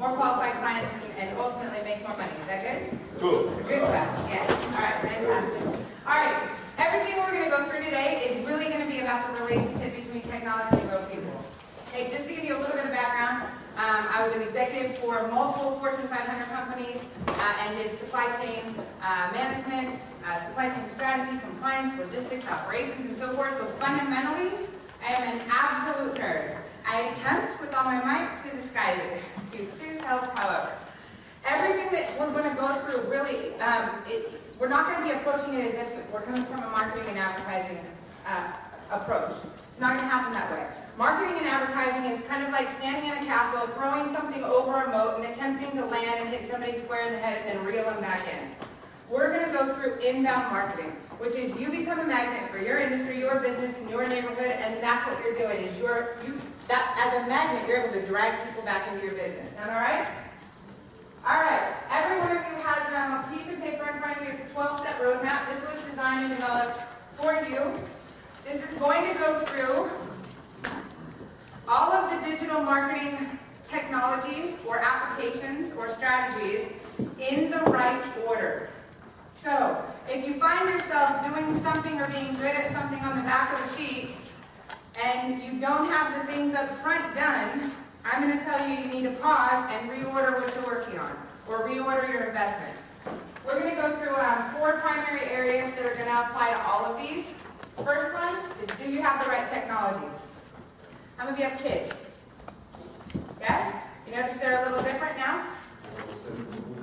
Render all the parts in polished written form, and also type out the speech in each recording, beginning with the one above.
more qualified clients, and ultimately make more money. Is that good? Cool. Good stuff. Yeah. All right. Fantastic. All right. Everything we're going to go through today is really going to be about the relationship between technology and real people. Okay, just to give you a little bit of background, I was an executive for multiple Fortune 500 companies and did supply chain management, supply chain strategy, compliance, logistics, operations, and so forth. So fundamentally, I am an absolute nerd. I attempt with all my might to disguise it. You choose help, however. Everything that we're going to go through really, we're not going to be approaching it as if we're coming from a marketing and advertising approach. It's not going to happen that way. Marketing and advertising is kind of like standing in a castle, throwing something over a moat and attempting to land and hit somebody square in the head and then reel them back in. We're going to go through inbound marketing, which is you become a magnet for your industry, your business, and your neighborhood, and that's what you're doing. Is as a magnet, you're able to drag people back into your business. Sound all right? All right. Every one of you has a piece of paper in front of you. It's a 12-step roadmap. This was designed and developed for you. This is going to go through all of the digital marketing technologies or applications or strategies in the right order. So, if you find yourself doing something or being good at something on the back of the sheet, and you don't have the things up front done, I'm going to tell you need to pause and reorder what you're working on, or reorder your investment. We're going to go through 4 primary areas that are going to apply to all of these. First one is, do you have the right technology? How many of you have kids? Yes? You notice they're a little different now?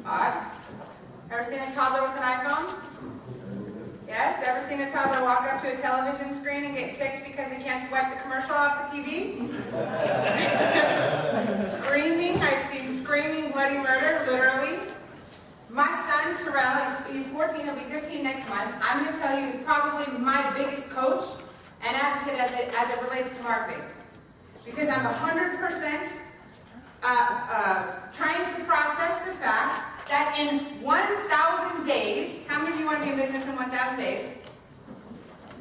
Odd. Ever seen a toddler with an iPhone? Yes? Ever seen a toddler walk up to a television screen and get ticked because they can't swipe the commercial off the TV? Screaming. I've seen screaming bloody murder, literally. My son, Terrell, he's 14, he'll be 15 next month. I'm going to tell you, he's probably my biggest coach and advocate as it relates to marketing. Because I'm 100% trying to process the fact that in 1,000 days, how many of you want to be in business in 1,000 days?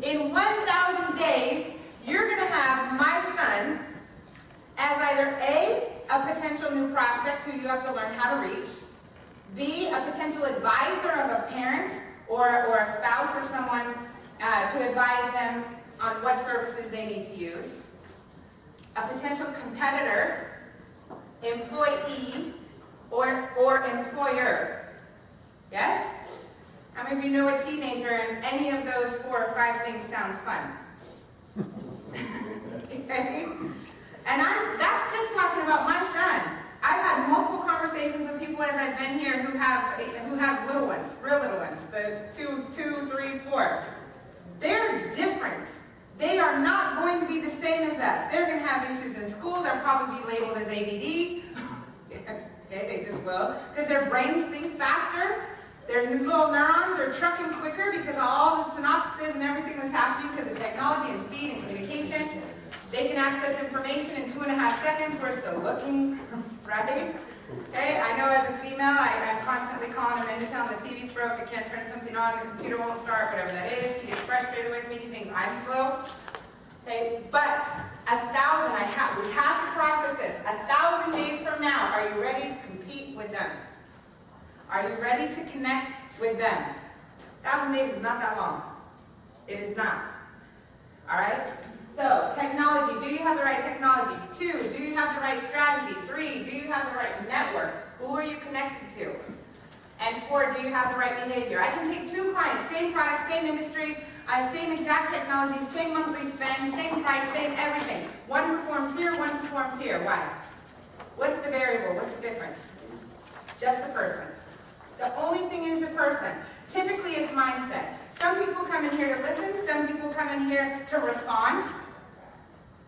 In 1,000 days, you're going to have my son as either A, a potential new prospect who you have to learn how to reach, B, a potential advisor of a parent or a spouse or someone to advise them on what services they need to use, a potential competitor, employee, or employer. Yes? How many of you know a teenager and any of those 4 or 5 things sounds fun? And that's just talking about my son. I've had multiple conversations with people as I've been here who have little ones, real little ones, the 2, 3, 4. They're different. They are not going to be the same as us. They're going to have issues in school. They'll probably be labeled as ADD. Okay, they just will. Because their brains think faster. Their little neurons are trucking quicker because of all the synapses and everything that's happening because of technology and speed and communication. They can access information in 2.5 seconds. We're still looking, right? Okay, I know as a female, I'm constantly calling him in to tell him the TV's broke, I can't turn something on, the computer won't start, whatever that is. He gets frustrated with me, he thinks I'm slow. Okay, but 1,000, we have to process this. 1,000 days from now, are you ready to compete with them? Are you ready to connect with them? 1,000 days is not that long. It is not. All right? So, technology. Do you have the right technology? 2, do you have the right strategy? 3, do you have the right network? Who are you connected to? And 4, do you have the right behavior? I can take 2 clients, same product, same industry, same exact technology, same monthly spend, same price, same everything. One performs here, one performs here. Why? What's the variable? What's the difference? Just the person. The only thing is the person. Typically, it's mindset. Some people come in here to listen. Some people come in here to respond.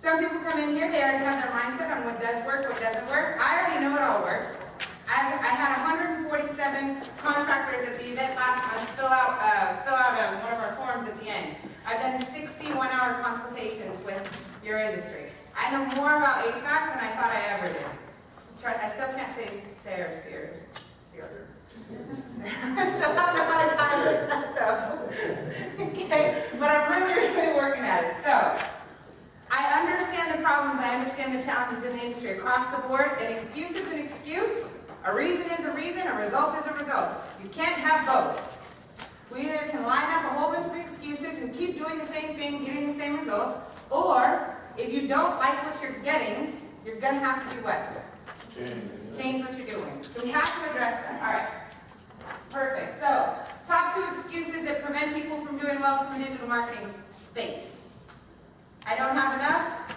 Some people come in here, they already have their mindset on what does work, what doesn't work. I already know it all works. I had 147 contractors at the event last month fill out one of our forms at the end. I've done 60 one-hour consultations with your industry. I know more about HVAC than I thought I ever did. I still can't say Sears. I still have a hard time with that though. Okay, but I'm really working at it. So, I understand the problems, I understand the challenges in the industry across the board. An excuse is an excuse. A reason is a reason, a result is a result. You can't have both. We either can line up a whole bunch of excuses and keep doing the same thing, getting the same results, or if you don't like what you're getting, you're going to have to do what? Change what you're doing. So we have to address that. All right. Perfect. So, top 2 excuses that prevent people from doing well from the digital marketing space. I don't have enough.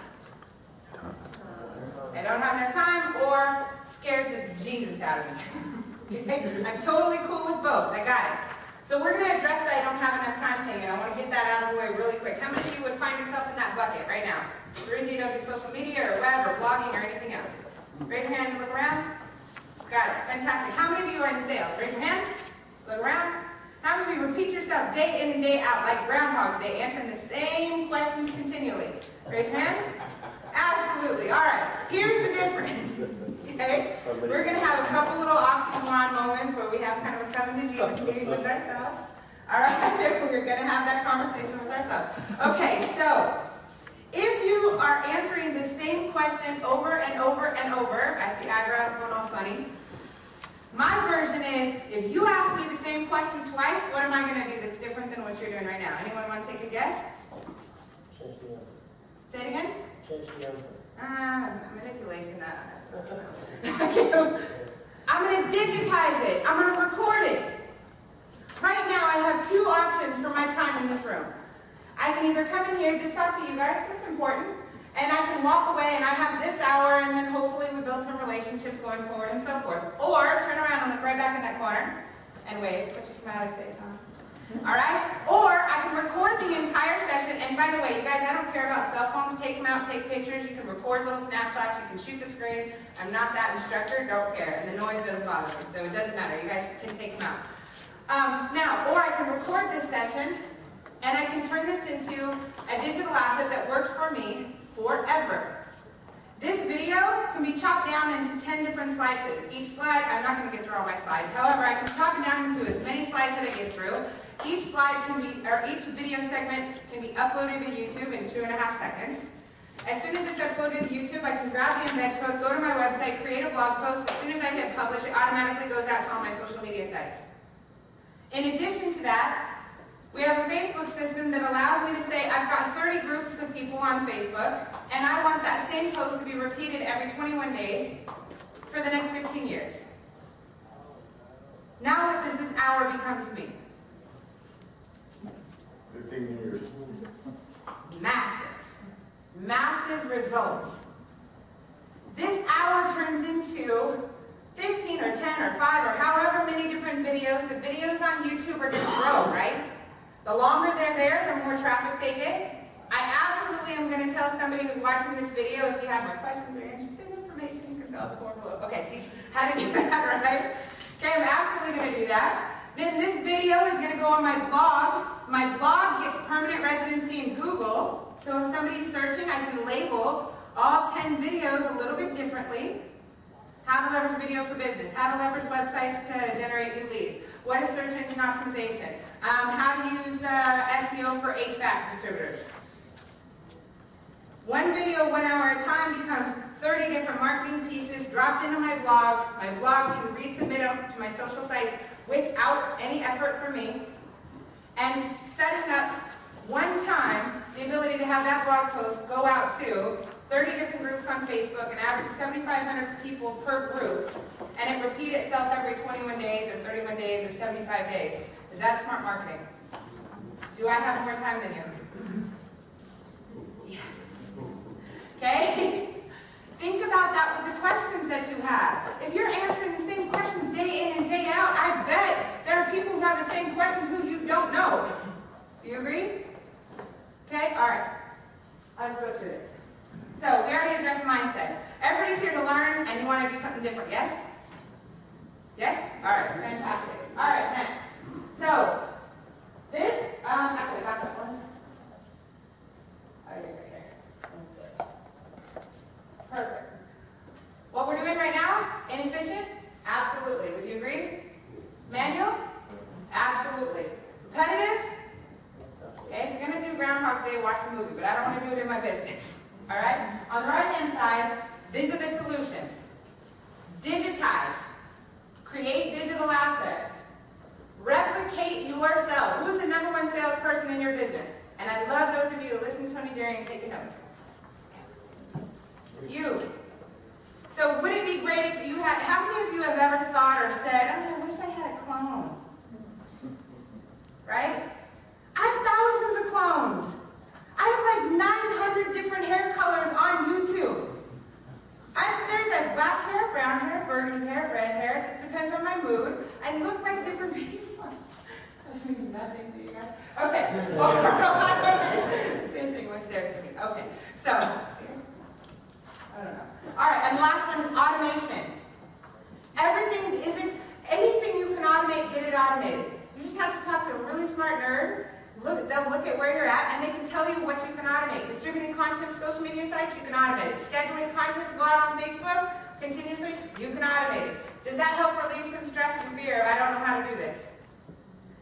I don't have enough time, or scares the Jesus out of me. I'm totally cool with both. I got it. So we're going to address that I don't have enough time thing, and I want to get that out of the way really quick. How many of you would find yourself in that bucket right now? The reason you don't do social media or web or blogging or anything else. Raise your hand and look around. Got it. Fantastic. How many of you are in sales? Raise your hand. Look around. How many of you repeat yourself day in and day out, like Groundhog's Day, answering the same questions continually? Raise your hands. Absolutely. All right. Here's the difference. Okay? We're going to have a couple little oxymoron moments where we have kind of a coming to Jesus meeting with ourselves. All right? We're going to have that conversation with ourselves. Okay, so if you are answering the same question over and over and over, I see eyebrows going all funny. My version is, if you ask me the same question twice, what am I going to do that's different than what you're doing right now? Anyone want to take a guess? Say it again? Manipulation. I'm going to digitize it. I'm going to record it. Right now, I have 2 options for my time in this room. I can either come in here, just talk to you guys, that's important, and I can walk away and I have this hour, and then hopefully we build some relationships going forward and so forth. Or turn around and look right back in that corner and wave. Put your smiley face on. All right? Or I can record the entire session. And by the way, you guys, I don't care about cell phones. Take them out, take pictures. You can record little snapshots. You can shoot the screen. I'm not that instructor. Don't care. And the noise doesn't bother me. So it doesn't matter. You guys can take them out. Now, or I can record this session, and I can turn this into a digital asset that works for me forever. This video can be chopped down into 10 different slices. Each slide, I'm not going to get through all my slides. However, I can chop it down into as many slides that I get through. Each slide can be, or each video segment can be uploaded to YouTube in 2.5 seconds. As soon as it's uploaded to YouTube, I can grab the embed code, go to my website, create a blog post. As soon as I hit publish, it automatically goes out to all my social media sites. In addition to that, we have a Facebook system that allows me to say, I've got 30 groups of people on Facebook, and I want that same post to be repeated every 21 days for the next 15 years. Now what does this hour become to me? 15 years. Massive. Massive results. This hour turns into 15 or 10 or 5 or however many different videos. The videos on YouTube are going to grow, right? The longer they're there, the more traffic they get. I absolutely am going to tell somebody who's watching this video, if you have more questions or you're interested in information, you can fill out the form below. Okay, see how to do that, right? Okay, I'm absolutely going to do that. Then this video is going to go on my blog. My blog gets permanent residency in Google. So if somebody's searching, I can label all 10 videos a little bit differently. How to leverage video for business. How to leverage websites to generate new leads. What is search engine optimization? How to use SEO for HVAC distributors. One video, 1 hour at a time becomes 30 different marketing pieces dropped into my blog. My blog can resubmit them to my social sites without any effort from me. And setting up one time the ability to have that blog post go out to 30 different groups on Facebook, an average of 7,500 people per group, and it repeat itself every 21 days or 31 days or 75 days. Is that smart marketing? Do I have more time than you? Yeah. Okay? Think about that with the questions that you have. If you're answering the same questions day in and day out, I bet there are people who have the same questions who you don't know. Do you agree? Okay? All right. Let's go through this. So, we already addressed mindset. Everybody's here to learn, and you want to do something different, yes? Yes? All right, fantastic. All right, next. So, this, actually, back that one. Oh, right here. Let's see. Perfect. What we're doing right now, inefficient? Absolutely. Would you agree? Manual? Absolutely. Repetitive? Okay, if you're going to do Groundhog's Day, watch the movie, but I don't want to do it in my business. All right? On the right-hand side, these are the solutions. Digitize. depends on my mood. I look like different people. That means nothing to you guys. Okay. Same thing with Sarah to me. Okay. So, I don't know. All right, and the last one is automation. Everything isn't, anything you can automate, get it automated. You just have to talk to a really smart nerd. They'll look at where you're at, and they can tell you what you can automate. Distributing content to social media sites, you can automate it. Scheduling content to go out on Facebook continuously, you can automate it. Does that help relieve some stress and fear? I don't know how to do this.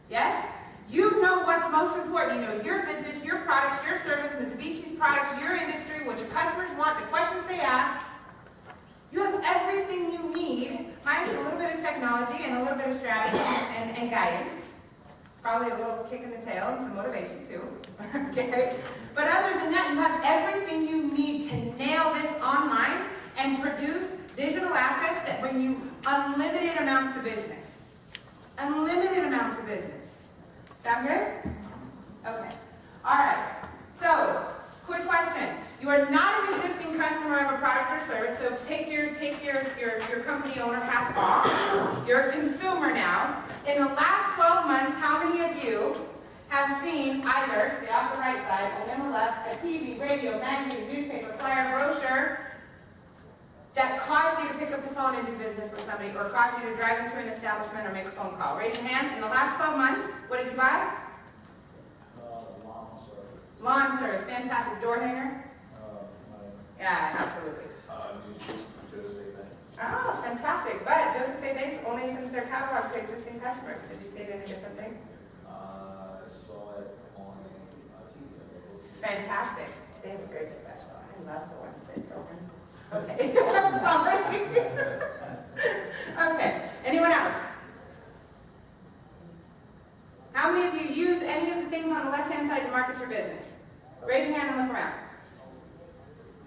Yes? You know what's most important. You know your business, your products, your service, Mitsubishi's products, your industry, what your customers want, the questions they ask. You have everything you need, minus a little bit of technology and a little bit of strategy and guidance. Probably a little kick in the tail and some motivation too. Okay? But other than that, you have everything you need to nail this online and produce digital assets that bring you unlimited amounts of business. Unlimited amounts of business. Sound good? Okay. All right. So, quick question. You are not an existing customer of a product or service, so take your company owner hat off. You're a consumer now. In the last 12 months, how many of you have seen either, see off the right side, and on the left, a TV, radio, magazine, newspaper, flyer, brochure that caused you to pick up the phone and do business with somebody, or caused you to drive into an establishment or make a phone call? Raise your hand. In the last 12 months, what did you buy? Lawn service. Lawn service. Fantastic. Door hanger? Yeah, absolutely. Oh, fantastic. But Joseph A. Banks only sends their catalog to existing customers. Did you see it in a different thing? I saw it on TV. Fantastic. They have a great special. I love the ones that don't. Okay. I'm sorry. Okay. Anyone else? How many of you use any of the things on the left-hand side to market your business? Raise your hand and look around.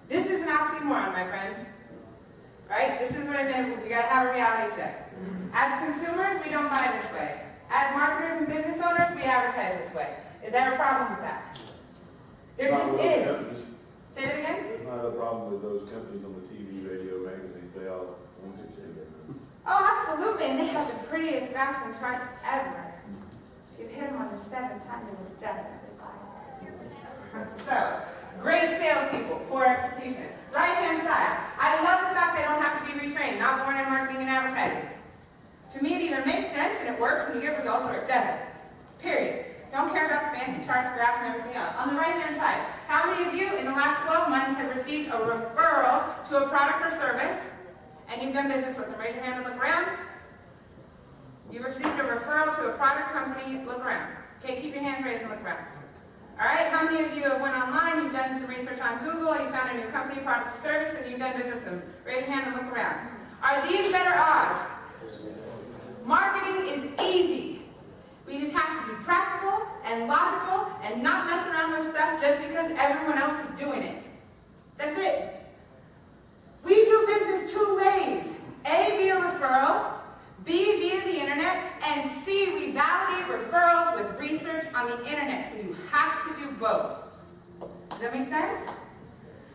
This is an oxymoron, my friends. Right? This is what I meant. We got to have a reality check. As consumers, we don't buy this way. As marketers and business owners, we advertise this way. Is there a problem with that? There just is. Say that again? There's not a problem with those companies on the TV, radio, magazines. They all want to see it. Oh, absolutely. And they have the prettiest graphs and charts ever. If you hit them on the 7th time, they will definitely buy it. So, great salespeople, poor execution. Right-hand side. I love the fact they don't have to be retrained, not born in marketing and advertising. To me, it either makes sense and it works and you get results, or it doesn't. Period. Don't care about the fancy charts, graphs, and everything else. On the right-hand side, how many of you in the last 12 months have received a referral to a product or service and you've done business with them? Raise your hand and look around. You've received a referral to a product company. Look around. Okay, keep your hands raised and look around. All right, how many of you have went online, you've done some research on Google, you found a new company, product, or service, and you've done business with them? Raise your hand and look around. Are these better odds? Marketing is easy. We just have to be practical and logical and not mess around with stuff just because everyone else is doing it. That's it. We do business two ways. A, via referral. B, via the internet. And C, we validate referrals with research on the internet. So you have to do both. Does that make sense?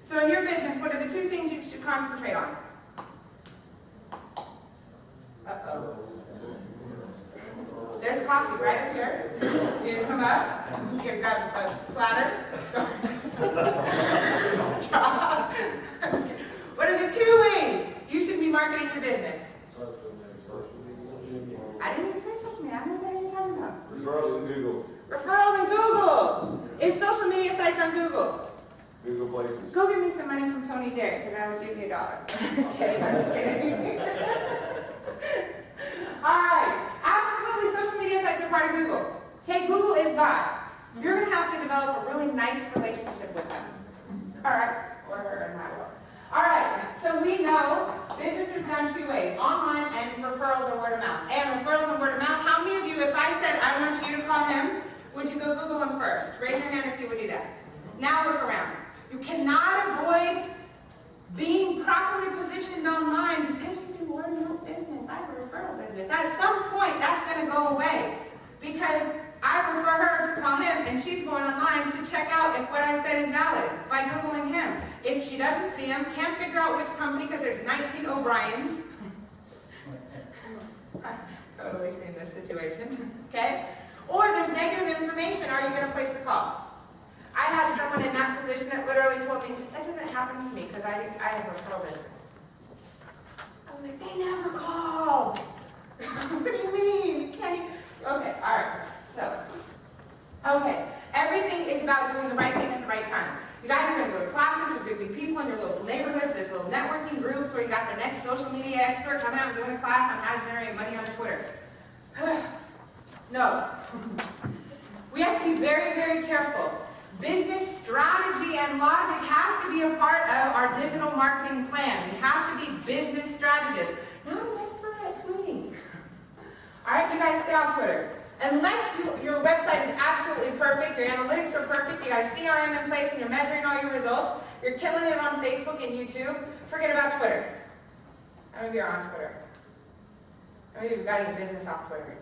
So in your business, what are the two things you should concentrate on? Uh-oh. There's coffee right up here. You come up, you grab a platter. What are the two ways you should be marketing your business? I didn't even say social media. I don't know what you're talking about. Referrals in Google. Referrals in Google. Is social media sites on Google? Google Places. Go give me some money from Tony Jerry, because I will give you $1. Okay, I'm just kidding. All right. Absolutely, social media sites are part of Google. Okay, Google is God. You're going to have to develop a really nice relationship with them. All right, or her and my world. All right, so we know business is done two ways, online and referrals or word of mouth. And referrals and word of mouth, how many of you, if I said I want you to call him, would you go Google him first? Raise your hand if you would do that. Now look around. You cannot avoid being properly positioned online because you do word of mouth business. I have a referral business. At some point, that's going to go away because I refer her to call him and she's going online to check out if what I said is valid by Googling him. If she doesn't see him, can't figure out which company because there's 19 O'Briens, totally seen this situation, okay? Or there's negative information, are you going to place the call? I had someone in that position that literally told me, that doesn't happen to me because I have a referral business. I was like, they never called. What do you mean? You can't even... Okay, all right. So, okay. Everything is about doing the right thing at the right time. You guys are going to go to classes, there's going to be people in your local neighborhoods, there's little networking groups where you got the next social media expert coming out and doing a class on how to generate money on Twitter. No. We have to be very, very careful. Business strategy and logic have to be a part of our digital marketing plan. We have to be business strategists. Not an expert at tweeting. All right, you guys stay off Twitter. Unless your website is absolutely perfect, your analytics are perfect, you got a CRM in place and you're measuring all your results, you're killing it on Facebook and YouTube, forget about Twitter. How many of you are on Twitter? How many of you got any business off Twitter?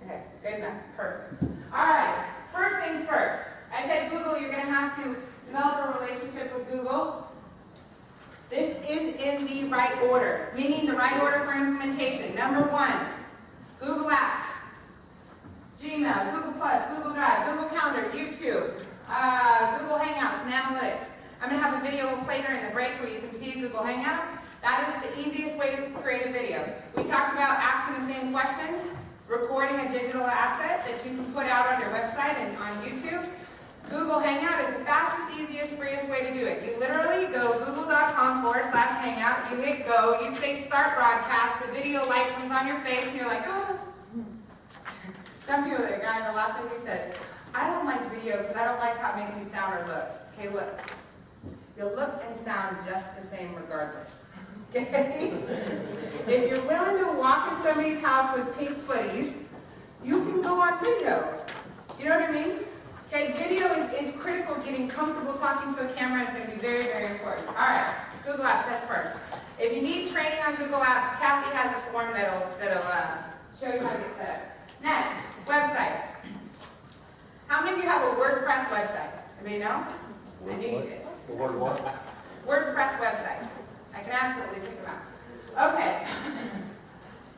Okay, good enough. Perfect. All right, first things first. I said Google, you're going to have to develop a relationship with Google. This is in the right order, meaning the right order for implementation. Number 1, Google Apps, Gmail, Google+, Google Drive, Google Calendar, YouTube, Google Hangouts and Analytics. I'm going to have a video we'll play during the break where you can see Google Hangout. That is the easiest way to create a video. We talked about asking the same questions, recording a digital asset that you can put out on your website and on YouTube. Google Hangout is the fastest, easiest, freest way to do it. You literally go google.com/hangout, you hit go, you say start broadcast, the video light comes on your face and you're like, oh. Some people, the guy, the last thing he said, I don't like video because I don't like how it makes me sound or look. Okay, look. You'll look and sound just the same regardless. Okay? If you're willing to walk in somebody's house with pink footies, you can go on video. You know what I mean? Okay, video is critical. Getting comfortable talking to a camera is going to be very, very important. All right, Google Apps, that's first. If you need training on Google Apps, Kathy has a form that'll show you how to get set up. Next, website. How many of you have a WordPress website? Anybody know? I knew you did. The word what? WordPress website. I can absolutely pick them out. Okay.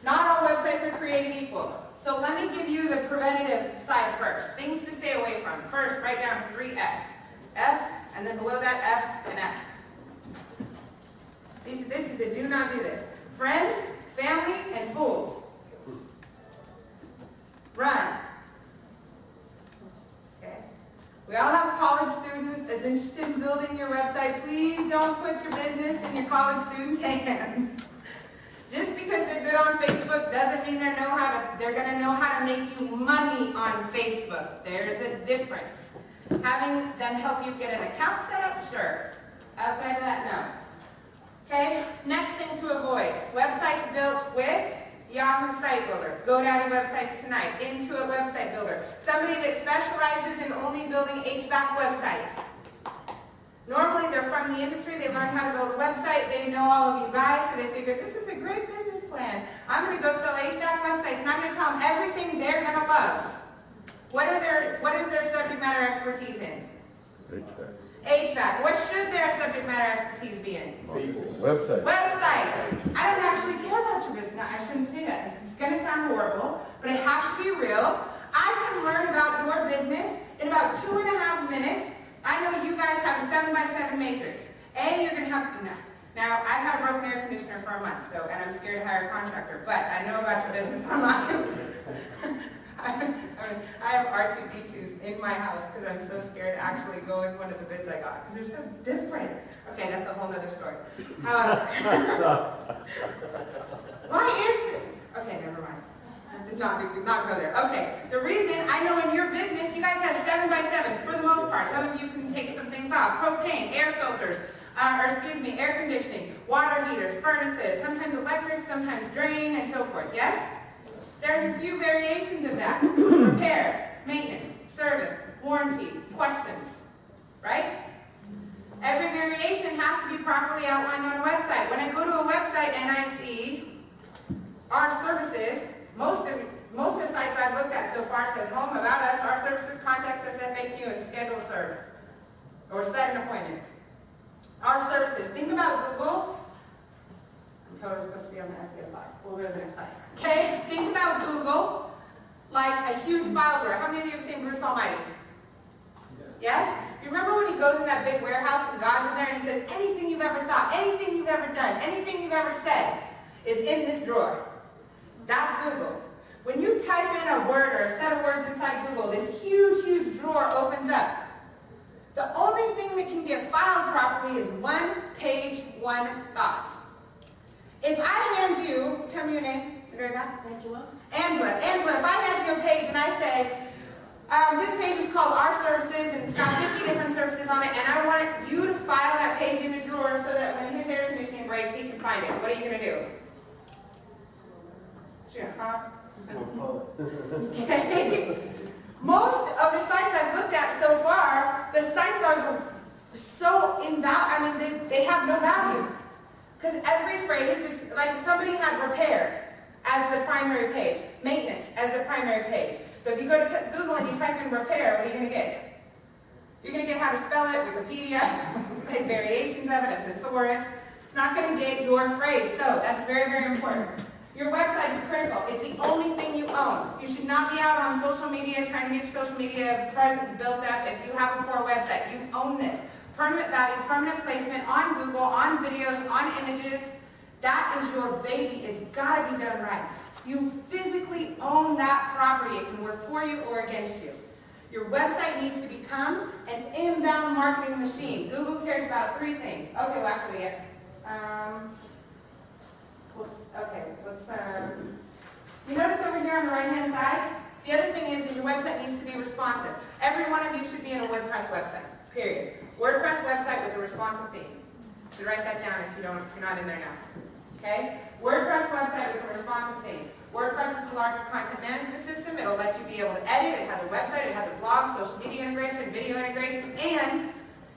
Not all websites are created equal. So let me give you the preventative side first. Things to stay away from. First, write down 3 F's. F, and then below that F and F. This is a do not do this. Friends, family, and fools. Run. Okay. We all have a college student that's interested in building your website. Please don't put your business in your college students' hands. Just because they're good on Facebook doesn't mean they're going to know how to make you money on Facebook. There's a difference. Having them help you get an account set up, sure. Outside of that, no. Okay, next thing to avoid. Websites built with Yahoo Site Builder, GoDaddy Websites Tonight, Intuit Website Builder. Somebody that specializes in only building HVAC websites. Normally they're from the industry, they learn how to build a website, they know all of you guys, so they figure this is a great business plan. I'm going to go sell HVAC websites and I'm going to tell them everything they're going to love. What is their subject matter expertise in? HVAC. What should their subject matter expertise be in? Website. Websites. I don't actually care about your business. No, I shouldn't say that. It's going to sound horrible, but it has to be real. I can learn about your business in about 2.5 minutes. I know you guys have a 7x7 matrix. You're going to have to, now I've had a broken air conditioner for a month, and I'm scared to hire a contractor, but I know about your business online. I have R2D2s in my house because I'm so scared to actually go with one of the bids I got because they're so different. Okay, that's a whole other story. Why is it? Okay, never mind. Did not go there. Okay, the reason I know in your business you guys have 7x7 for the most part. Some of you can take some things off. Propane, air filters, air conditioning, water heaters, furnaces, sometimes electric, sometimes drain, and so forth. Yes? There's a few variations of that. Repair, maintenance, service, warranty, questions. Right? Every variation has to be properly outlined on a website. When I go to a website and I see our services, most of the sites I've looked at so far says home, about us, our services, contact us, FAQ, and schedule service. Or set an appointment. Our services. Think about Google. I'm totally supposed to be on the a slide. We'll go to the next slide. Okay, think about Google like a huge file drawer. How many of you have seen Bruce Almighty? Yes? You remember when he goes in that big warehouse and God's in there and he says, anything you've ever thought, anything you've ever done, anything you've ever said is in this drawer. That's Google. When you type in a word or a set of words inside Google, this huge, huge drawer opens up. The only thing that can get filed properly is one page, one thought. If I hand you, tell me your name, Angela. Angela, if I hand you a page and I say, this page is called Our Services and it's got 50 different services on it and I want you to file that page in a drawer so that when his air conditioning breaks, he can find it. What are you going to do? Okay. Most of the sites I've looked at so far, the sites are so they have no value. Because every phrase is like somebody had repair as the primary page, maintenance as the primary page. So if you go to Google and you type in repair, what are you going to get? You're going to get how to spell it, Wikipedia, like variations of it, a thesaurus. It's not going to get your phrase. So that's very, very important. Your website is critical. It's the only thing you own. You should not be out on social media trying to get your social media presence built up. If you have a poor website, you own this. Permanent value, permanent placement on Google, on videos, on images. That is your baby. It's got to be done right. You physically own that property. It can work for you or against you. Your website needs to become an inbound marketing machine. Google cares about three things. Okay, well actually, you notice over here on the right-hand side? The other thing is your website needs to be responsive. Every one of you should be in a WordPress website, period. WordPress website with a responsive theme. You should write that down if you're not in there now. Okay? WordPress website with a responsive theme. WordPress is the largest content management system. It'll let you be able to edit. It has a website. It has a blog, social media integration, video integration, and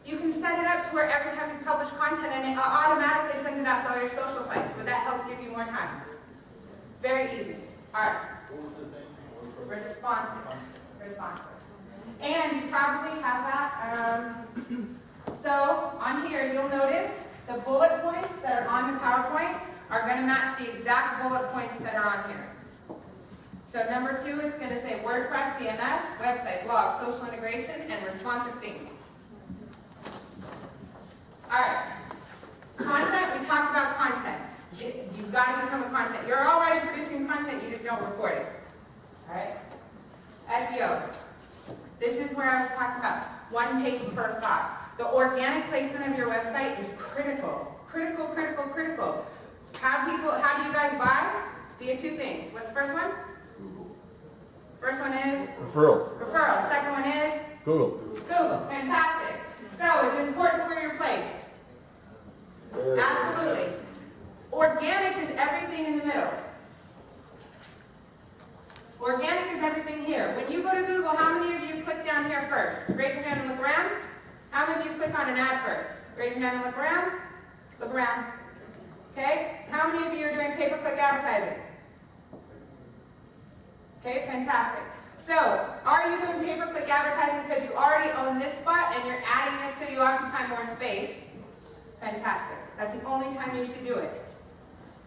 you can set it up to where every time you publish content and it automatically sends it out to all your social sites. Would that help give you more time? Very easy. All right. What was the thing? Responsive. And you probably have that. So on here, you'll notice the bullet points that are on the PowerPoint are going to match the exact bullet points that are on here. So number 2, it's going to say WordPress, CMS, website, blog, social integration, and responsive theme. All right. Content, we talked about content. You've got to become a content. You're already producing content, you just don't record it. All right? SEO. This is where I was talking about 1 page per thought. The organic placement of your website is critical. Critical, critical, critical. How do you guys buy? Via 2 things. What's the first one? Google. First one is? Referrals. Second one is? Google. Fantastic. So, is it important where you're placed? Absolutely. Organic is everything in the middle. Organic is everything here. When you go to Google, how many of you click down here first? Raise your hand and look around. How many of you click on an ad first? Raise your hand and look around. Look around. Okay? How many of you are doing pay-per-click advertising? Okay, fantastic. So, are you doing pay-per-click advertising because you already own this spot and you're adding this so you occupy more space? Fantastic. That's the only time you should do it.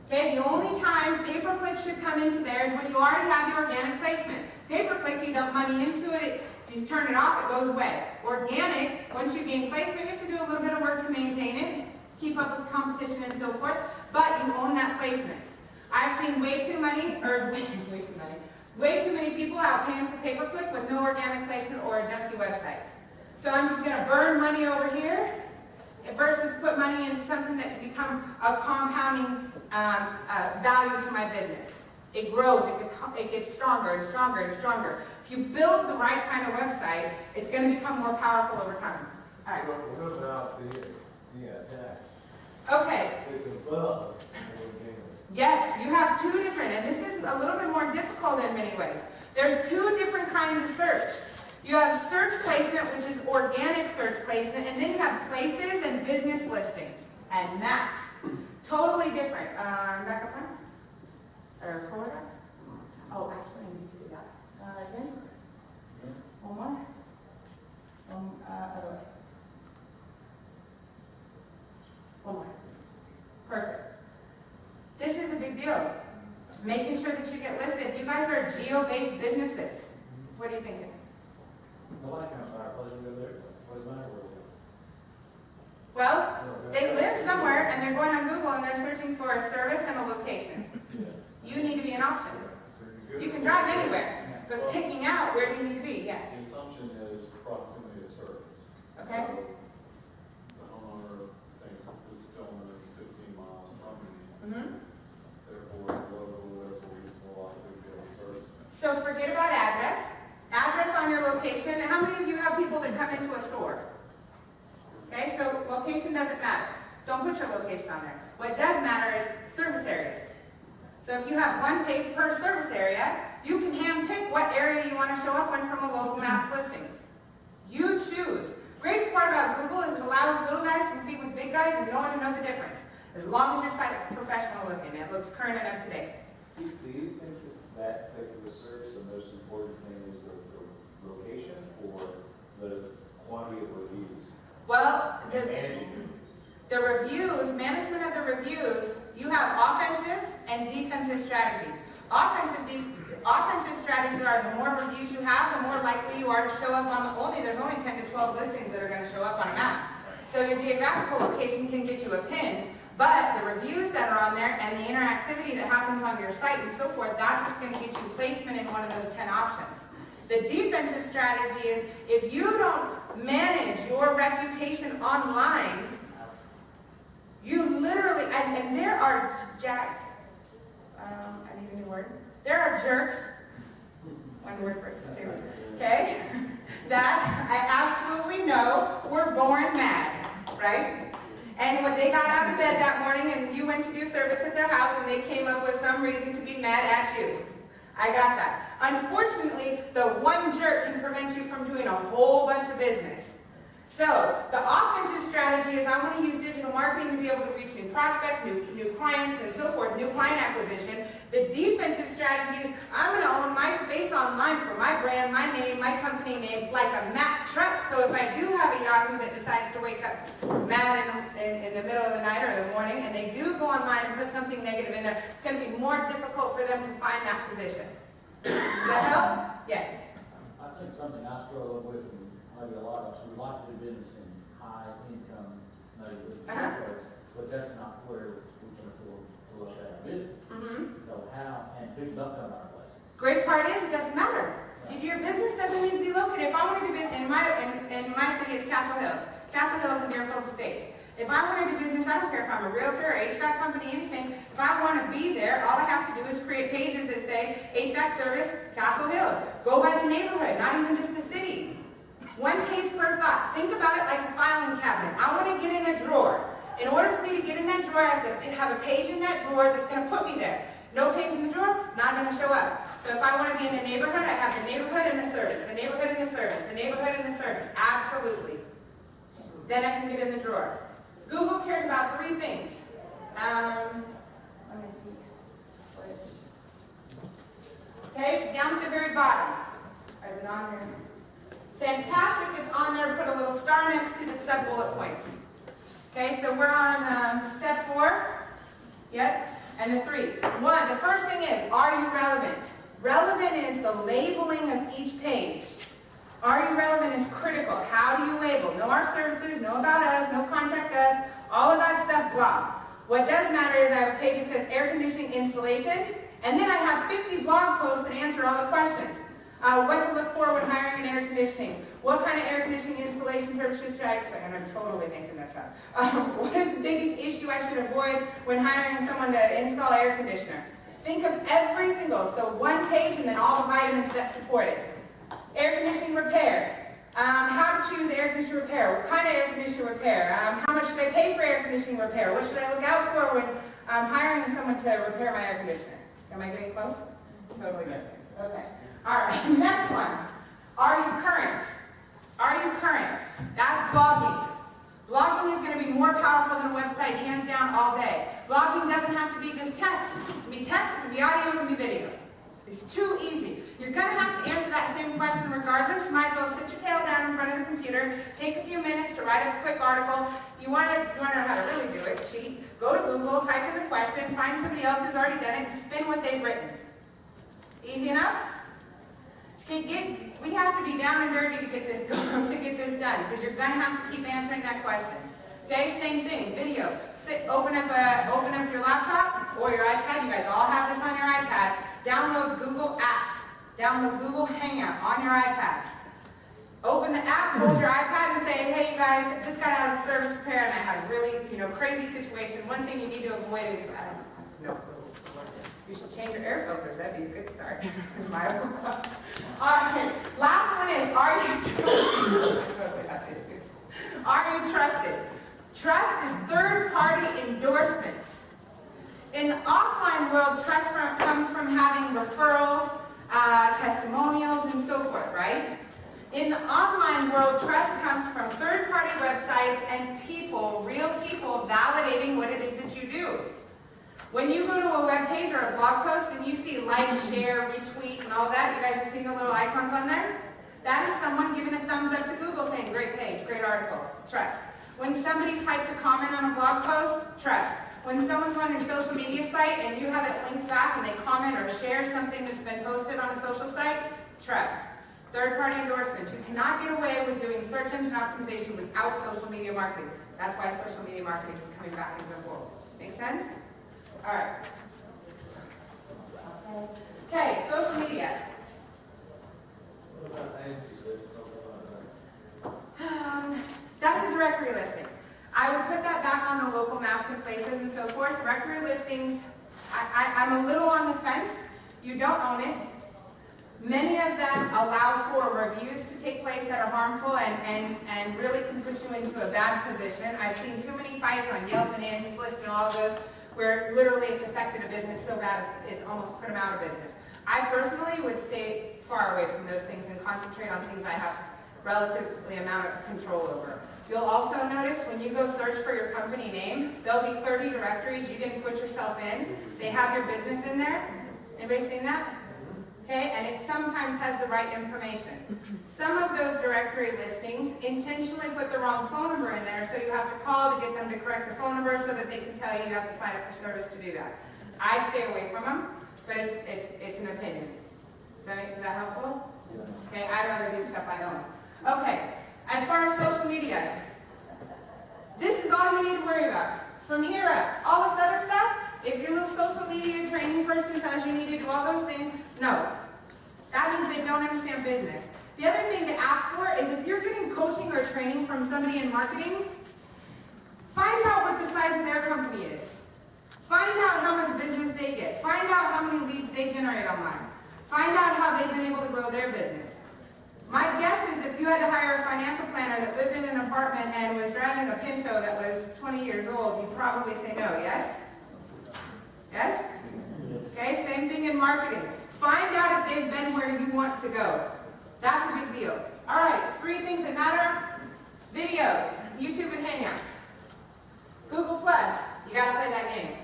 Okay, the only time pay-per-click should come into there is when you already have your organic placement. Pay-per-click, you dump money into it. If you turn it off, it goes away. Organic, once you gain placement, you have to do a little bit of work to maintain it, keep up with competition and so forth, but you own that placement. I've seen way too many people out paying for pay-per-click with no organic placement or a junky website. So I'm just going to burn money over here versus put money into something that can become a compounding value to my business. It grows, it gets stronger and stronger and stronger. If you build the right kind of website, it's going to become more powerful over time. All right. What about the attach? Okay. It's above the Yes, you have 2 different, and this is a little bit more difficult in many ways. There's 2 different kinds of search. You have search placement, which is organic search placement, and then you have places and business listings and maps. Totally different. Back up front. Or forward. Oh, actually, I need to do that. Again. One more. Other way. One more. Perfect. This is a big deal. Making sure that you get listed. You guys are geo-based businesses. What are you thinking? Nobody comes to our place to go there. What does it matter where we go? Well, they live somewhere and they're going on Google and they're searching for a service and a location. Yeah. You need to be an option. So you're good. You can drive anywhere, but picking out where do you need to be, yes. The assumption is proximity of service. Okay. So the homeowner thinks this gentleman is 15 miles from me, Mhm. therefore it's local, therefore he's more likely to be able to service me. So forget about address. Address on your location. How many of you have people that come into a store? Okay, so location doesn't matter. Don't put your location on there. What does matter is service areas. So if you have one page per service area, you can handpick what area you want to show up on from a local maps listings. You choose. Great part about Google is it allows little guys to compete with big guys and no one to know the difference. As long as your site is professional looking, it looks current and up to date. Do you think that particular search, the most important thing is the location or the quantity of reviews? Well, And managing the reviews, management of the reviews, you have offensive and defensive strategies. Offensive strategies are the more reviews you have, the more likely you are to show up on there's only 10 to 12 listings that are going to show up on a map. So your geographical location can get you a pin, but the reviews that are on there and the interactivity that happens on your site and so forth, that's what's going to get you placement in one of those 10 options. The defensive strategy is if you don't manage your reputation online, you literally, and there are, I need a new word. There are jerks, one word versus two, okay, that I absolutely know were born mad, right? And when they got out of bed that morning and you went to do service at their house and they came up with some reason to be mad at you. I got that. Unfortunately, the one jerk can prevent you from doing a whole bunch of business. So, the offensive strategy is I want to use digital marketing to be able to reach new prospects, new clients, and so forth, new client acquisition. The defensive strategy is I'm going to own my space online for my brand, my name, my company name, like a Mack truck. So if I do have a Yahoo that decides to wake up mad in the middle of the night or the morning, and they do go online and put something negative in there, it's going to be more difficult for them to find that position. Does that help? Yes. I think something I struggle with, and maybe a lot of us, we like to do business in high income neighborhoods, but that's not where we can afford to look at our business. So how, and people don't come to our place. Great part is it doesn't matter. Your business doesn't need to be located. If I want to do business in my city, it's Castle Hills and Deerfield Estates. If I want to do business, I don't care if I'm a realtor or HVAC company, anything. If I want to be there, all I have to do is create pages that say HVAC service, Castle Hills. Go by the neighborhood, not even just the city. One case per thought. Think about it like a filing cabinet. I want to get in a drawer. In order for me to get in that drawer, I have to have a page in that drawer that's going to put me there. No page in the drawer, not going to show up. So if I want to be in a neighborhood, I have the neighborhood and the service, the neighborhood and the service, the neighborhood and the service. Absolutely. Then I can get in the drawer. Google cares about three things. Let me see. Okay, down to the very bottom. Is it on here? Fantastic, it's on there. Put a little star next to the sub-bullet points. Okay, so we're on step 4. Yep. And the 3. 1, the first thing is, are you relevant? Relevant is the labeling of each page. Are you relevant is critical. How do you label? Know our services, know about us, know contact us, all of that stuff, blah. What does matter is I have a page that says air conditioning installation, and then I have 50 blog posts that answer all the questions. What to look for when hiring an air conditioning. What kind of air conditioning installation services should I expect? And I'm totally making this up. What is the biggest issue I should avoid when hiring someone to install air conditioner? Think of every single, so one page and then all the vitamins that support it. Air conditioning repair. How to choose air conditioning repair. What kind of air conditioning repair? How much should I pay for air conditioning repair? What should I look out for when I'm hiring someone to repair my air conditioner? Am I getting close? Totally guessing. Okay. All right, next one. Are you current? Are you current? That's blogging. Blogging is going to be more powerful than a website, hands down, all day. Blogging doesn't have to be just text. It can be text, it can be audio, it can be video. It's too easy. You're going to have to answer that same question regardless. You might as well sit your tail down in front of the computer, take a few minutes to write a quick article. If you want to know how to really do it, cheat, Go to Google, type in the question, find somebody else who's already done it, and spin what they've written. Easy enough? We have to be down and dirty to get this done, because you're going to have to keep answering that question. Okay, same thing, video. Open up your laptop or your iPad. You guys all have this on your iPad. Download Google Apps. Download Google Hangout on your iPads. Open the app, hold your iPad and say, hey you guys, I just got out of service repair and I had a really, crazy situation. One thing you need to avoid is, you should change your air filters. That'd be a good start. All right, last one is, are you trusted? Trust is third-party endorsements. In the offline world, trust comes from having referrals, testimonials, and so forth, right? In the online world, trust comes from third-party websites and people, real people, validating what it is that you do. When you go to a web page or a blog post and you see like, share, retweet, and all that, you guys are seeing the little icons on there? That is someone giving a thumbs up to Google saying, great page, great article, trust. When somebody types a comment on a blog post, trust. When someone's on your social media site and you have it linked back and they comment or share something that's been posted on a social site, trust. Third-party endorsements. You cannot get away with doing search engine optimization without social media marketing. That's why social media marketing is coming back into the fold. Make sense? All right. Okay, social media. What about Angie's list? That's a directory listing. I would put that back on the local maps and places and so forth. Directory listings, I'm a little on the fence. You don't own it. Many of them allow for reviews to take place that are harmful and really can put you into a bad position. I've seen too many fights on Yelp and Angie's List and all of those where literally it's affected a business so bad it's almost put them out of business. I personally would stay far away from those things and concentrate on things I have relatively amount of control over. You'll also notice when you go search for your company name, there'll be 30 directories you didn't put yourself in. They have your business in there. Anybody seen that? Okay, and it sometimes has the right information. Some of those directory listings intentionally put the wrong phone number in there, so you have to call to get them to correct the phone number so that they can tell you have to sign up for service to do that. I stay away from them, but it's an opinion. Is that helpful? Yes. Okay, I'd rather do stuff I own. Okay, as far as social media, this is all you need to worry about. From here up, all this other stuff, if your little social media training person tells you need to do all those things, no. That means they don't understand business. The other thing to ask for is if you're getting coaching or training from somebody in marketing, find out what the size of their company is. Find out how much business they get. Find out how many leads they generate online. Find out how they've been able to grow their business. My guess is if you had to hire a financial planner that lived in an apartment and was driving a Pinto that was 20 years old, you'd probably say no, yes? Yes? Okay, same thing in marketing. Find out if they've been where you want to go. That's a big deal. All right, 3 things that matter. Video, YouTube and Hangouts. Google Plus, you got to play that game.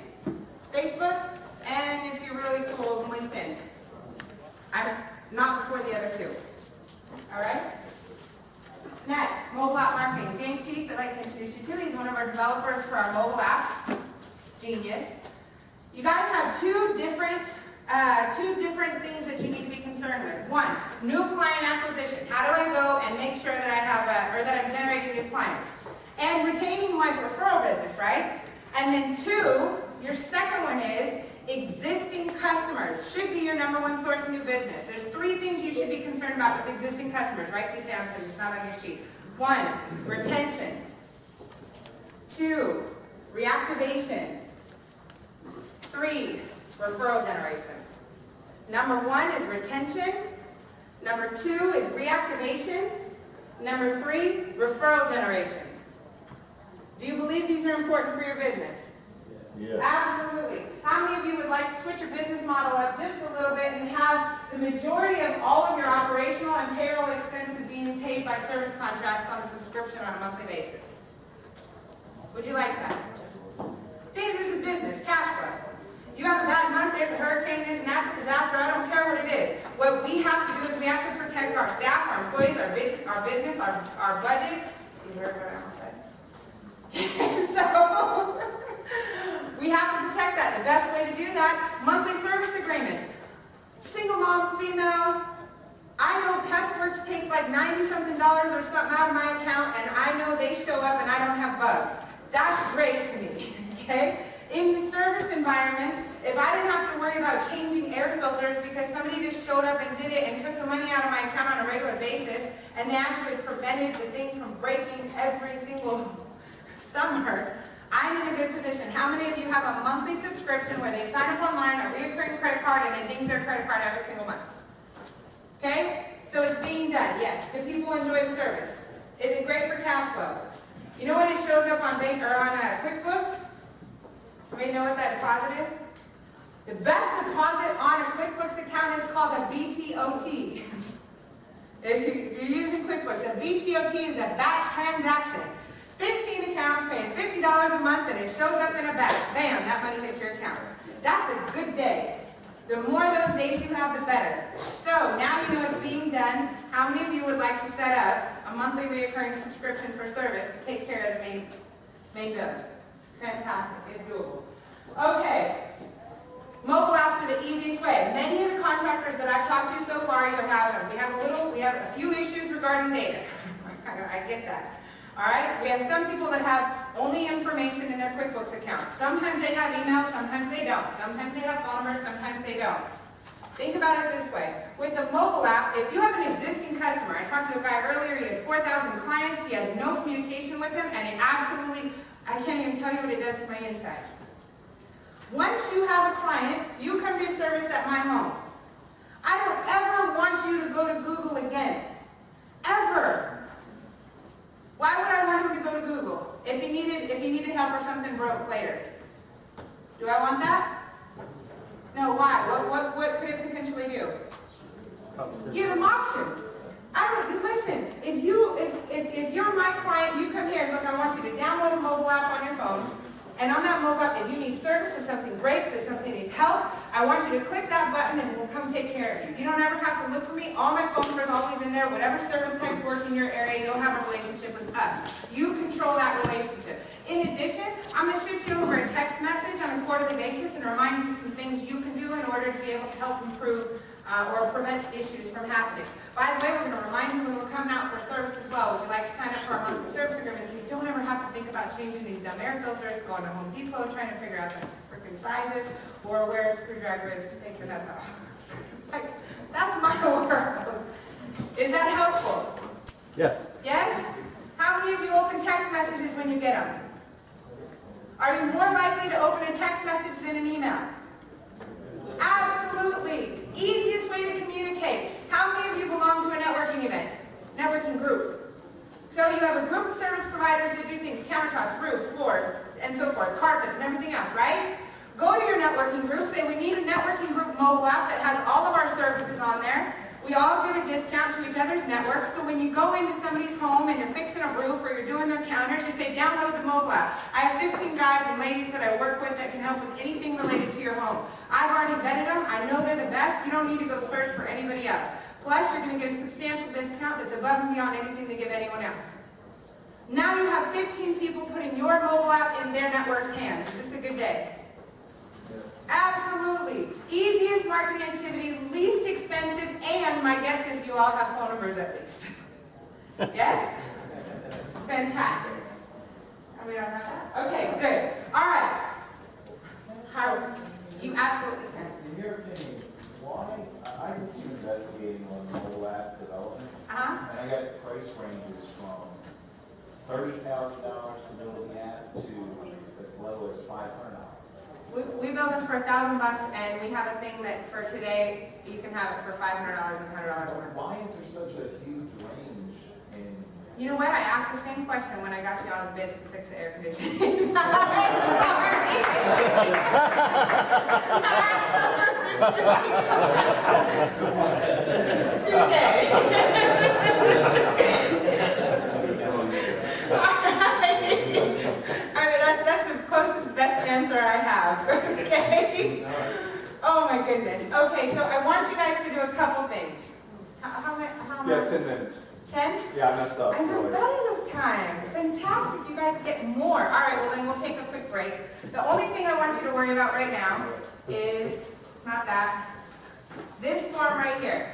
Facebook, and if you're really cool, LinkedIn. I'm not before the other 2. All right? Next, mobile app marketing. James Sheets, I'd like to introduce you to. He's one of our developers for our mobile apps. Genius. You guys have two different things that you need to be concerned with. 1, new client acquisition. How do I go and make sure that I have that I'm generating new clients? And retaining my referral business, right? And then 2, your second one is existing customers should be your number 1 source of new business. There's 3 things you should be concerned about with existing customers. Write these down because it's not on your sheet. 1, retention. 2, reactivation. 3, referral generation. Number 1 is retention. Number 2 is reactivation. Number 3, referral generation. Do you believe these are important for your business? Yes. Absolutely. How many of you would like to switch your business model up just a little bit and have the majority of all of your operational and payroll expenses being paid by service contracts on a subscription on a monthly basis? Would you like that? This is business, cash flow. You have a bad month, there's a hurricane, there's a natural disaster, I don't care what it is. What we have to do is we have to protect our staff, our employees, our business, our budget. You heard what I almost said? So, female. I know PestWorks takes like $90-something or something out of my account, and I know they show up and I don't have bugs. That's great to me, okay? In the service environment, if I didn't have to worry about changing air filters because somebody just showed up and did it and took the money out of my account on a regular basis, and they actually prevented the thing from breaking every single summer, I'm in a good position. How many of you have a monthly subscription where they sign up online, a recurring credit card, and it dings their credit card every single month? Okay? So it's being done, yes. Do people enjoy the service? Is it great for cash flow? You know when it shows up on QuickBooks? Anybody know what that deposit is? The best deposit on a QuickBooks account is called a BTOT. If you're using QuickBooks, a BTOT is a batch transaction. 15 accounts paying $50 a month and it shows up in a batch. Bam, that money hits your account. That's a good day. The more of those days you have, the better. So now you know it's being done. How many of you would like to set up a monthly recurring subscription for service to take care of the main bills? Fantastic. It's doable. Okay. Mobile apps are the easiest way. Many of the contractors that I've talked to so far either have them. We have a few issues regarding data. I get that. All right? We have some people that have only information in their QuickBooks account. Sometimes they have email, sometimes they don't. Sometimes they have phone numbers, sometimes they don't. Think about it this way. With the mobile app, if you have an existing customer, I talked to a guy earlier, he had 4,000 clients, he has no communication with them, and it absolutely, I can't even tell you what it does to my insides. Once you have a client, you come to service at my home. I don't ever want you to go to Google again. Ever. Why would I want him to go to Google if he needed help or something broke later? Do I want that? No, why? What could it potentially do? Give him options. Listen, if you're my client, you come here and look, I want you to download a mobile app on your phone. And on that mobile app, if you need service, if something breaks, if something needs help, I want you to click that button and we'll come take care of you. You don't ever have to look for me. All my phone number is always in there. Whatever service types work in your area, you'll have a relationship with us. You control that relationship. In addition, I'm going to shoot you over a text message on a quarterly basis and remind you some things you can do in order to be able to help improve or prevent issues from happening. By the way, we're going to remind you when we're coming out for service as well. Would you like to sign up for our monthly service agreements? You don't ever have to think about changing these dumb air filters, going to Home Depot, trying to figure out the freaking sizes, or where a screwdriver is to take your nuts off. Like, that's my world. Is that helpful? Yes. Yes? How many of you open text messages when you get them? Are you more likely to open a text message than an email? Absolutely. Easiest way to communicate. How many of you belong to a networking event? Networking group. So you have a group of service providers that do things, countertops, roof, floors, and so forth, carpets, and everything else, right? Go to your networking group, say we need a networking group mobile app that has all of our services on there. We all give a discount to each other's networks, so when you go into somebody's home and you're fixing a roof or you're doing their counters, you say, download the mobile app. I have 15 guys and ladies that I work with that can help with anything related to your home. I've already vetted them. I know they're the best. You don't need to go search for anybody else. Plus, you're going to get a substantial discount that's above and beyond anything they give anyone else. Now you have 15 people putting your mobile app in their network's hands. Is this a good day? Absolutely. Easiest marketing activity, least expensive, and my guess is you all have phone numbers at least. Yes? Fantastic. We don't have that? Okay, good. All right. Howard, you absolutely can. In your opinion, why, I did some investigating on mobile app development, and I got price ranges from $30,000 to build an app to as low as $500. We build them for $1,000, and we have a thing that for today, you can have it for $500 and $100 more. Why is there such a huge range in? You know what? I asked the same question when I got you all's bids to fix the air conditioning. Sorry. That's the closest, best answer I have. Okay? Oh my goodness. Okay, so I want you guys to do a couple things. How much? Yeah, 10 minutes. 10? Yeah, I messed up. I'm doing better this time. Fantastic. You guys get more. All right, well then we'll take a quick break. The only thing I want you to worry about right now is not that. this form right here.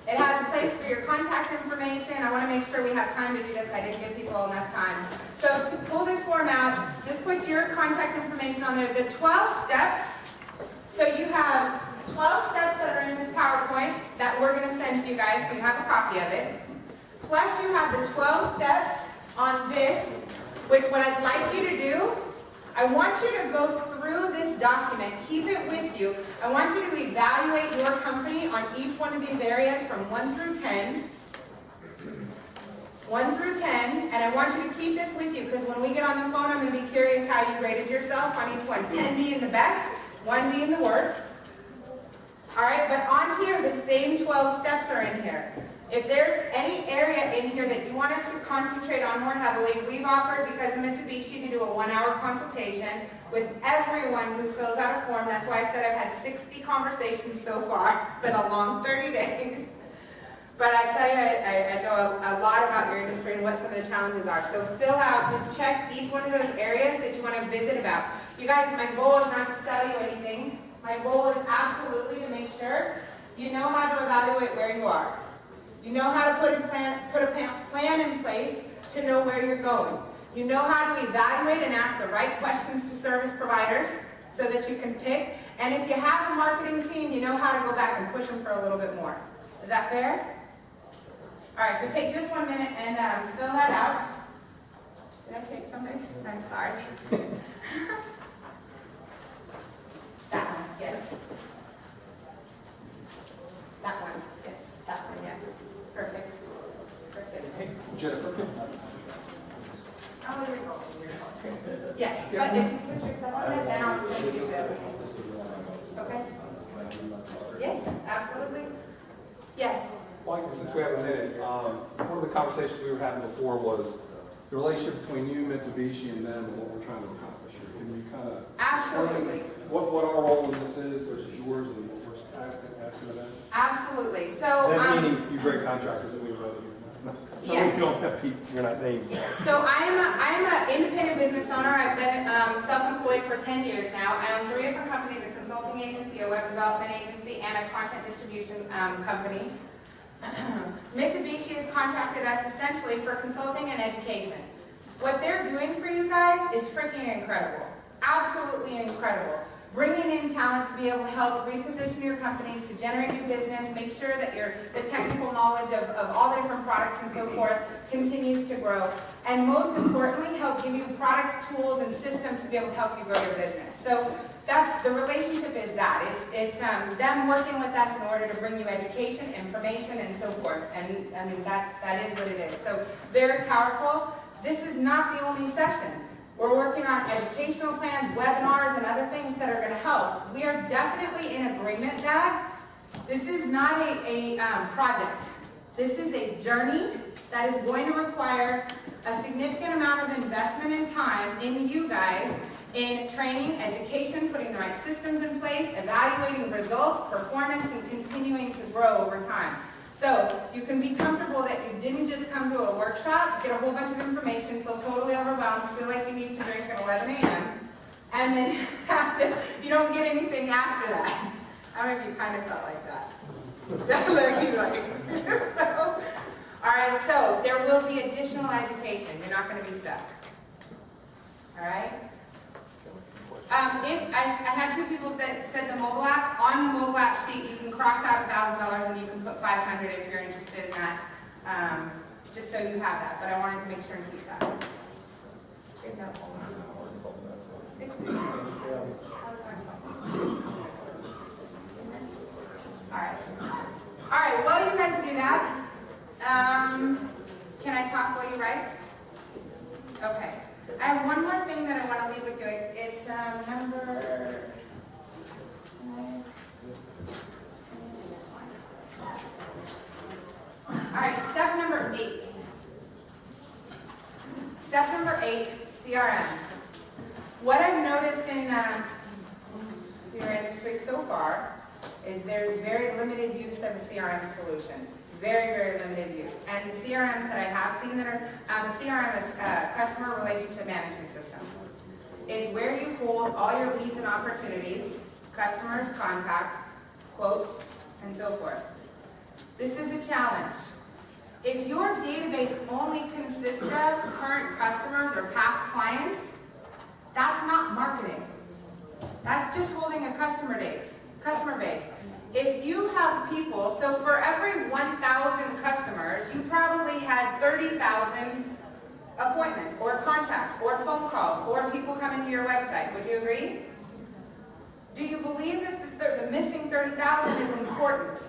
It has a place for your contact information. I want to make sure we have time to do this. I didn't give people enough time. So to pull this form out, just put your contact information on there. The 12 steps, so you have 12 steps that are in this PowerPoint that we're going to send to you guys so you have a copy of it. Plus you have the 12 steps on this, which what I'd like you to do, I want you to go through this document, keep it with you. I want you to evaluate your company on each one of these areas from 1 through 10. 1 through 10, and I want you to keep this with you because when we get on the phone, I'm going to be curious how you rated yourself on each one. 10 being the best, 1 being the worst. All right, but on here, the same 12 steps are in here. If there's any area in here that you want us to concentrate on more heavily, we've offered, because of Mitsubishi, to do a 1-hour consultation with everyone who fills out a form. That's why I said I've had 60 conversations so far. It's been a long 30 days. But I tell you, I know a lot about your industry and what some of the challenges are. So fill out, just check each one of those areas that you want to visit about. You guys, my goal is not to sell you anything. My goal is absolutely to make sure you know how to evaluate where you are. You know how to put a plan in place to know where you're going. You know how to evaluate and ask the right questions to service providers so that you can pick. And if you have a marketing team, you know how to go back and push them for a little bit more. Is that fair? All right, so take just 1 minute and fill that out. Did I take something? I'm sorry. That one, yes. That one, yes. That one, yes. Perfect. Perfect. Jennifer, Oh, there we go. Yes, but if you put your stuff on it, then I'll send you the... Okay? Yes, absolutely. Yes. Michael, since we have a minute, one of the conversations we were having before was the relationship between you, Mitsubishi, and them, and what we're trying to accomplish here. Can you kind of Absolutely. what our role in this is versus yours and what we're asking of them? Absolutely. So, That meaning you bring contractors that we know that Yes. you don't have people, you're not named. So I'm an independent business owner. I've been self-employed for 10 years now. I own 3 different companies, a consulting agency, a web development agency, and a content distribution company. Mitsubishi has contracted us essentially for consulting and education. What they're doing for you guys is freaking incredible. Absolutely incredible. Bringing in talent to be able to help reposition your companies, to generate new business, make sure that the technical knowledge of all the different products and so forth continues to grow. And most importantly, help give you products, tools, and systems to be able to help you grow your business. So that's the relationship is that. It's them working with us in order to bring you education, information, and so forth. And I mean, that is what it is. So very powerful. This is not the only session. We're working on educational plans, webinars, and other things that are going to help. We are definitely in agreement that this is not a project. This is a journey that is going to require a significant amount of investment and time in you guys in training, education, putting the right systems in place, evaluating results, performance, and continuing to grow over time. So you can be comfortable that you didn't just come to a workshop, get a whole bunch of information, feel totally overwhelmed, feel like you need to drink at 11 a.m., and then you don't get anything after that. I don't know if you kind of felt like that. So, all right, so there will be additional education. You're not going to be stuck. All right? If I had 2 people that said the mobile app, on the mobile app sheet you can cross out $1,000 and you can put $500 if you're interested in that, just so you have that. But I wanted to make sure and keep that. All right, while you guys do that, can I talk while you write? Okay. I have one more thing that I want to leave with you. It's number... All right, step number 8. Step number 8, CRM. What I've noticed in your industry so far is there's very limited use of a CRM solution. Very, very limited use. And the CRMs that I have seen that are, CRM is Customer Relationship Management System. It's where you hold all your leads and opportunities, customers, contacts, quotes, and so forth. This is a challenge. If your database only consists of current customers or past clients, that's not marketing. That's just holding a customer base. If you have people, so for every 1,000 customers, you probably had 30,000 appointments, or contacts, or phone calls, or people coming to your website. Would you agree? Do you believe that the missing 30,000 is important?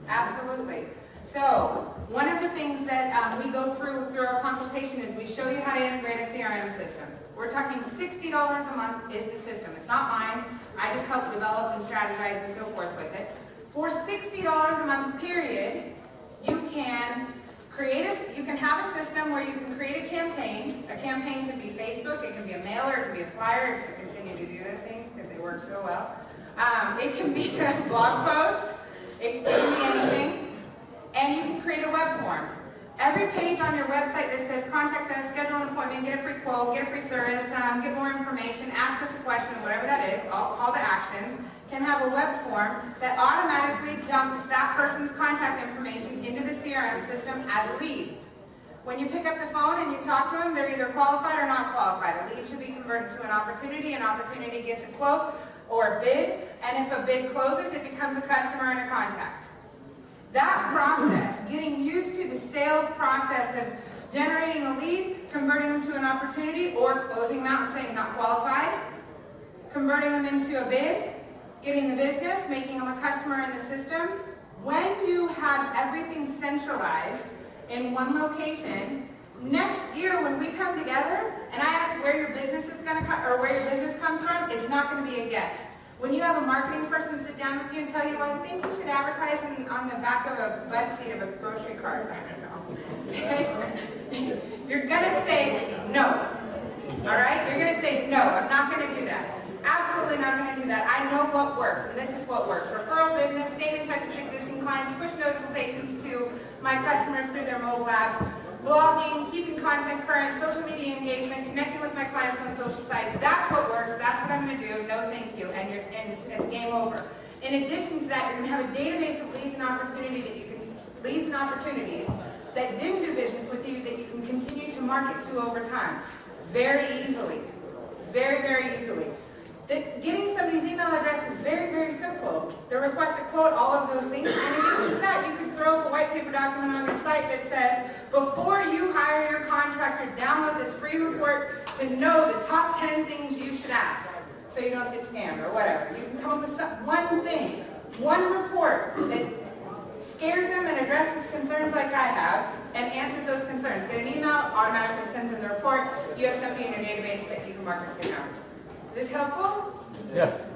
Absolutely. So, one of the things that we go through our consultation is we show you how to integrate a CRM system. We're talking $60 a month is the system. It's not mine. I just help develop and strategize and so forth with it. For $60 a month period, you can have a system where you can create a campaign. A campaign can be Facebook, it can be a mailer, it can be a flyer, if you continue to do those things because they work so well. It can be a blog post, it can be anything, and you can create a web form. Every page on your website that says contact us, schedule an appointment, get a free quote, get a free service, get more information, ask us a question, whatever that is, all call to actions, can have a web form that automatically dumps that person's contact information into the CRM system as a lead. When you pick up the phone and you talk to them, they're either qualified or not qualified. A lead should be converted to an opportunity gets a quote or a bid, and if a bid closes, it becomes a customer and a contact. That process, getting used to the sales process of generating a lead, converting them to an opportunity, or closing them out and saying not qualified, converting them into a bid, getting the business, making them a customer in the system. When you have everything centralized in one location, next year when we come together and I ask where your business is going to come or where your business comes from, it's not going to be a guess. When you have a marketing person sit down with you and tell you, well, I think you should advertise on the back of a bus seat of a grocery cart, I don't know. You're going to say no. All right? You're going to say, no, I'm not going to do that. Absolutely not going to do that. I know what works, and this is what works. Referral business, staying in touch with existing clients, push notifications to my customers through their mobile apps, blogging, keeping content current, social media engagement, connecting with my clients on social sites. That's what works. That's what I'm going to do. No, thank you. And it's game over. In addition to that, you're going to have a database of leads and opportunities that didn't do business with you that you can continue to market to over time. Very easily. Very, very easily. Getting somebody's email address is very, very simple. The request a quote, all of those things. In addition to that, you can throw up a white paper document on your site that says, before you hire your contractor, download this free report to know the top 10 things you should ask so you don't get scammed or whatever. You can come up with one thing, one report that scares them and addresses concerns like I have and answers those concerns. Get an email, automatically sends them the report. You have somebody in your database that you can market to now. Is this helpful? Yes.